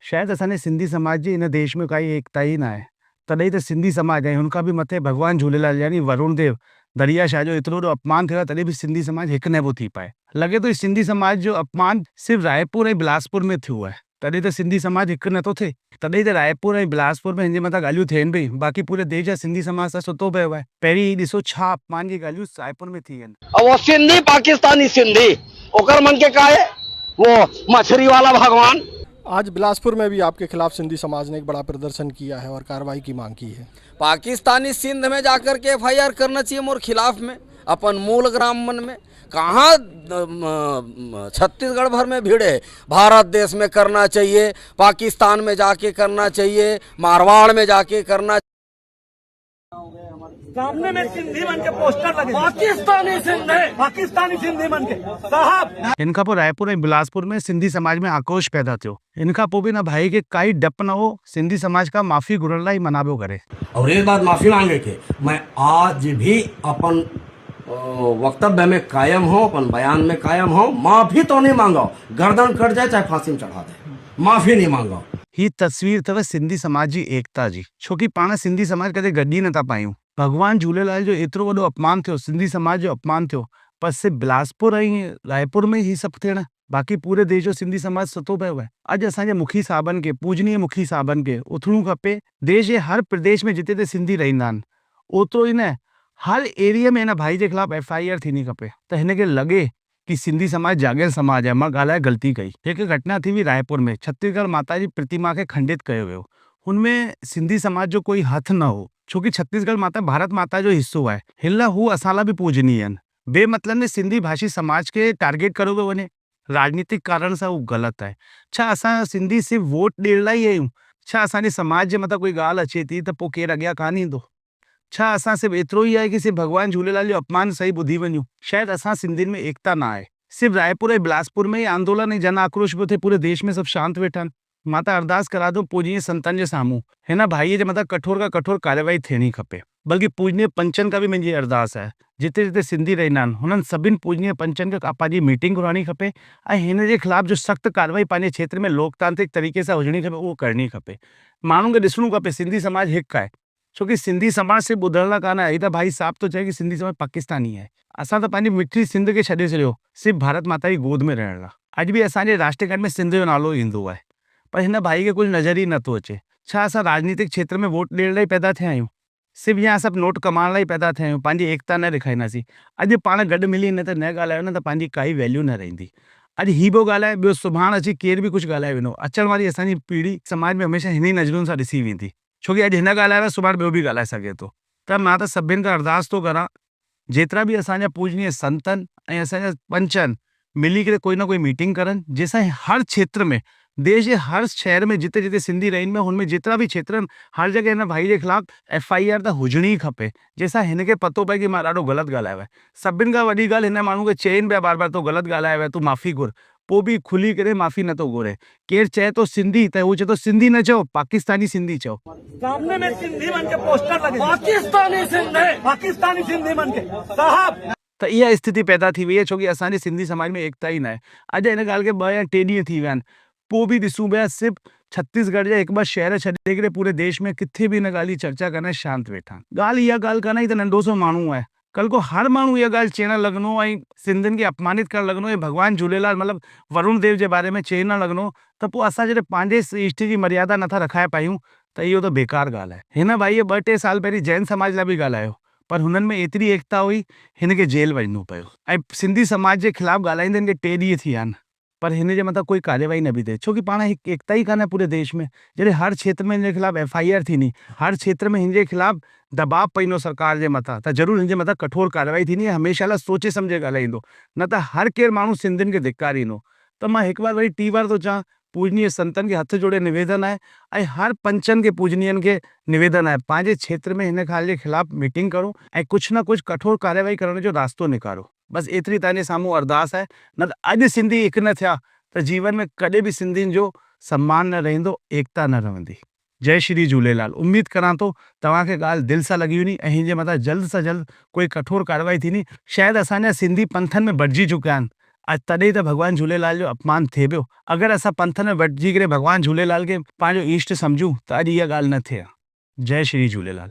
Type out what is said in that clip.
शायद असांजे सिंधी समाज जी इन देश में काई एकता ही ना आहे। तॾहिं त सिंधी समाज ऐं हुनखां बि मथे भॻवान झूलेलाल यानी वरुण देव दरिया शाह जो एतिरो वॾो अपमान थियो आहे तॾहिं बि सिंधी समाज हिकु न पियो थी पाए। लॻे थो सिंधी समाज जो अपमान सिर्फ़ु रायपुर ऐं बिलासपुर में थियो आहे। तॾहिं त सिंधी समाज हिकु नथो थिए। तॾहिं त रायपुर ऐं बिलासपुर में हिन जे मथां ॻाल्हियूं थियनि पई, बाक़ी पूरे देश जा सिंधी समाज त सुतो पियो आहे। पहिरीं ही ॾिसो छा अपमान जी ॻाल्हियूं रायपुर में थी आहिनि। और वो सिंधी पाकिस्तानी सिंधी ओकर मन के का है वो मछली वाला भगवान। आज बिलासपुर में भी आपके खिलाफ सिंधी समाज ने एक बड़ा प्रदर्शन किया है और कार्रवाई की मांग की है। पाकिस्तानी सिंध में जाकर के एफआईआर करना चाहिए मोर खिलाफ में, अपन मूल ग्राम मन में कहाँ छत्तीसगढ़ भर में भीड़ है। भारत देश में करना चाहिए, पाकिस्तान में जाके करना चाहिए, मारवाड़ में जाके करना। सामने में सिंधी मन के पोस्टर लगे, पाकिस्तानी सिंधी मन के साहब। इनखां पोइ रायपुर ऐं बिलासपुर में सिंधी समाज में आक्रोश पैदा थियो। इनखां पोइ बि न भाई के काई डप न हो सिंधी समाज का माफ़ी घुरण लाइ मना पियो करे। और एक बात माफी मांगे के मैं आज भी अपन वक्तव्य में कायम हो, अपन बयान में कायम हो। माफी तो नहीं मांगो, गर्दन कट जाए चाहे फांसी में चढ़ा दे, माफी नहीं मांगो। ही तस्वीर अथव सिंधी समाज जी एकता जी, छोकी पाण सिंधी समाज कदे गॾी नथा पायूं। भगवान झूलेलाल जो एतिरो वॾो अपमान थियो, सिंधी समाज जो अपमान थियो, पर सिर्फ़ु बिलासपुर ऐं रायपुर में ही सभु थियण, बाक़ी पूरे देश जो सिंधी समाज सुतो पियो आहे। अॼु असांजे मुखी साहबनि खे, पूजनीय मुखी साहबनि खे उथणो खपे। देश जे हर प्रदेश में जिते सिंधी रहंदा आहिनि ओतिरो ई न हर एरिया में हिन भाई जे ख़िलाफ़ एफआईआर थियणी खपे, त हिन खे लॻे कि सिंधी समाज जाॻियल समाज आहे। मां ॻाल्हाए ग़लती कई। हिकु घटना थी हुई रायपुर में, छत्तीसगढ़ माता जी प्रतिमा खे खंडित कयो वियो। हुनमें सिंधी समाज जो कोई हथ न हो, छोकी छत्तीसगढ़ माता भारत माता जो हिस्सो आहे। हिन लाइ हू असां लाइ बि पूजनीय आहिनि। बेमतलब में सिंधी भाषी समाज खे टारगेट कयो पियो वञे, राजनीतिक कारण सां हू ग़लति आहे। छा असां सिंधी सिर्फ़ु वोट ॾियण लाइ ई आहियूं? छा असांजे समाज जे मथां कोई ॻाल्हि अचे थी त पोइ केरु अॻियां कान ईंदो? छा असां सिर्फ़ु एतिरो ई आहे कि सिर्फ़ु भॻवान झूलेलाल जो अपमान सही ॿुधी वञूं? शायदि असां सिंधियुनि में एकता न आहे। सिर्फ़ु रायपुर ऐं बिलासपुर में ई आंदोलन ऐं जन आक्रोश पियो थिए, पूरे देश में सभु शांति वेठा आहिनि। मां त अरदास करा थो पूजनीय संतनि जे साम्हूं हिन भाईअ जे मथां कठोर खां कठोर कार्यवाही थियणी खपे। बल्कि पूजनीय पंचनि खां बि मुंहिंजी अरदास आहे, जिते जिते सिंधी रहंदा आहिनि हुननि सभिनि पूजनीय पंचनि खे पंहिंजी मीटिंग घुराइणी खपे ऐं हिन जे ख़िलाफ़ जो सख़्तु कार्रवाई पंहिंजे क्षेत्र में लोकतांत्रिक तरीक़े सां हुजणी खपे, उहो करणी खपे। माण्हुनि खे ॾिसणो खपे सिंधी समाज हिकु आहे, छोकी सिंधी समाज सिर्फ़ु ॿुधण लाइ कान आहे। ही त भाई साहब थो चए कि सिंधी समाज पाकिस्तानी आहे। असां त पंहिंजी मिठी सिंध खे छॾे छॾियो सिर्फ़ु भारत माता जी गोद में रहण लाइ। अॼु बि असांजे राष्ट्र गान में सिंध जो नालो ईंदो आहे, पर हिन भाई खे कुझु नज़र ई नथो अचे। छा असां राजनीतिक क्षेत्र में वोट ॾियण लाइ पैदा थिया आहियूं? सिर्फ़ु या सभु नोट कमाइण लाइ पैदा थिया आहियूं? पंहिंजी एकता न ॾेखारींदासीं, अॼु पाण गॾु मिली न त न ॻाल्हायो न त पंहिंजी काई वैल्यू न रहंदी। अॼु ही पियो ॻाल्हाए, ॿियो सुभाणे अची केर बि कुझु ॻाल्हाए वेंदो। अचण वारी असांजी पीढ़ी समाज में हमेशह हिन ई नज़रुनि सां ॾिसी वेंदी, छोकी अॼु हिन ॻाल्हायो सुभाणे ॿियो बि ॻाल्हाए सघे थो। त मां त सभिनि खां अरदास थो करां, जेतिरा बि असांजा पूजनीय संतनि ऐं असांजा पंचनि मिली करे कोई न कोई मीटिंग करनि, जंहिंसां हर क्षेत्र में, देश जे हर शहर में जिते जिते सिंधी रहनि में हुनमें जेतिरा बि क्षेत्र आहिनि हर जॻह हिन भाई जे ख़िलाफ़ एफआईआर त हुजणी ई खपे, जंहिंसां हिन खे पतो पए कि मां ॾाढो ग़लति ॻाल्हायो आहे। सभिनि खां वॾी ॻाल्हि, हिन माण्हू खे चइनि पिया बार बार तूं ग़लति ॻाल्हायो आहे, तूं माफ़ी घुर, पोइ बि खुली करे माफ़ी नथो घुरे। केरु चए थो सिंधी त हू चए थो सिंधी न चओ, पाकिस्तानी सिंधी चओ। सामने में सिंधी मन के पोस्टर लगे, पाकिस्तानी सिंधी मन के साहब। त इहा स्थिति पैदा थी वई आहे, छोकी असांजे सिंधी समाज में एकता ई न आहे। अॼु हिन ॻाल्हि खे 2 या 3 ॾींहं थी विया आहिनि, पोइ बि ॾिसूं पिया सिर्फ़ु छत्तीसगढ़ जा 1-2 शहर छॾे करे पूरे देश में किथे बि हिन ॻाल्हि जी चर्चा करण शांति वेठा आहिनि। ॻाल्हि इहा ॻाल्हि कान्हे त नंढो सो माण्हू आहे, कल को हर माण्हू इहा ॻाल्हि चवणु लॻंदो ऐं सिंधियुनि खे अपमानित करणु लॻंदो ऐं भॻवान झूलेलाल मतिलबु वरुण देव जे बारे में चवणु लॻंदो, त पोइ असां जॾहिं पंहिंजे इष्ट जी मर्यादा नथा रखाए पायूं त इहो त बेकार ॻाल्हि आहे। हिन भाईअ 2-3 साल पहिरीं जैन समाज लाइ बि ॻाल्हायो, पर हुननि में एतिरी एकता हुई हिन खे जेल वञिणो पियो। ऐं सिंधी समाज जे ख़िलाफ़ु ॻाल्हाईंदे खे 3 ॾींहं थी विया आहिनि, पर हिन जे मथां कोई कार्यवाही न बि थिए, छोकी पाण हिकु एकता ई कान्हे पूरे देश में। जॾहिं हर क्षेत्र में हिन जे ख़िलाफ़ु एफआईआर थींदी, हर क्षेत्र में हिन जे ख़िलाफ़ु दबाव पवंदो सरकार जे मथां, त ज़रूरु हिन जे मथां कठोर कार्यवाही थींदी ऐं हमेशह लाइ सोचे सम्झे ॻाल्हाईंदो, न त हर केरु माण्हू सिंधियुनि खे धिक्कारींदो। त मां हिकु बार वरी 3 बार थो चवां, पूजनीय संतनि खे हथ जोड़े निवेदन आहे ऐं हर पंचनि खे पूजनीयनि खे निवेदन आहे, पंहिंजे क्षेत्र में हिन ॻाल्हि जे ख़िलाफ़ु मीटिंग करो ऐं कुझु न कुझु कठोर कार्यवाही करण जो रास्तो निकारो। बसि एतिरी तव्हांजे साम्हूं अरदास आहे, न त अॼु सिंधी हिकु न थिया त जीवन में कॾहिं बि सिंधियुनि जो सम्मान न रहंदो, एकता न रहंदी। जय श्री झूलेलाल। उम्मीद करां थो तव्हांखे ॻाल्हि दिलि सां लॻी वञी ऐं हिन जे मथां जल्द सां जल्द कोई कठोर कार्यवाही थींदी। शायदि असांजा सिंधी पंथनि में बटिजी चुकिया आहिनि, आज तॾहिं त भॻवान झूलेलाल जो अपमान थिए पियो। अगरि असां पंथ में वटिजी करे भॻवान झूलेलाल खे पंहिंजो ईष्ट सम्झूं त अॼु इहा ॻाल्हि न थिए हा। जय श्री झूलेलाल।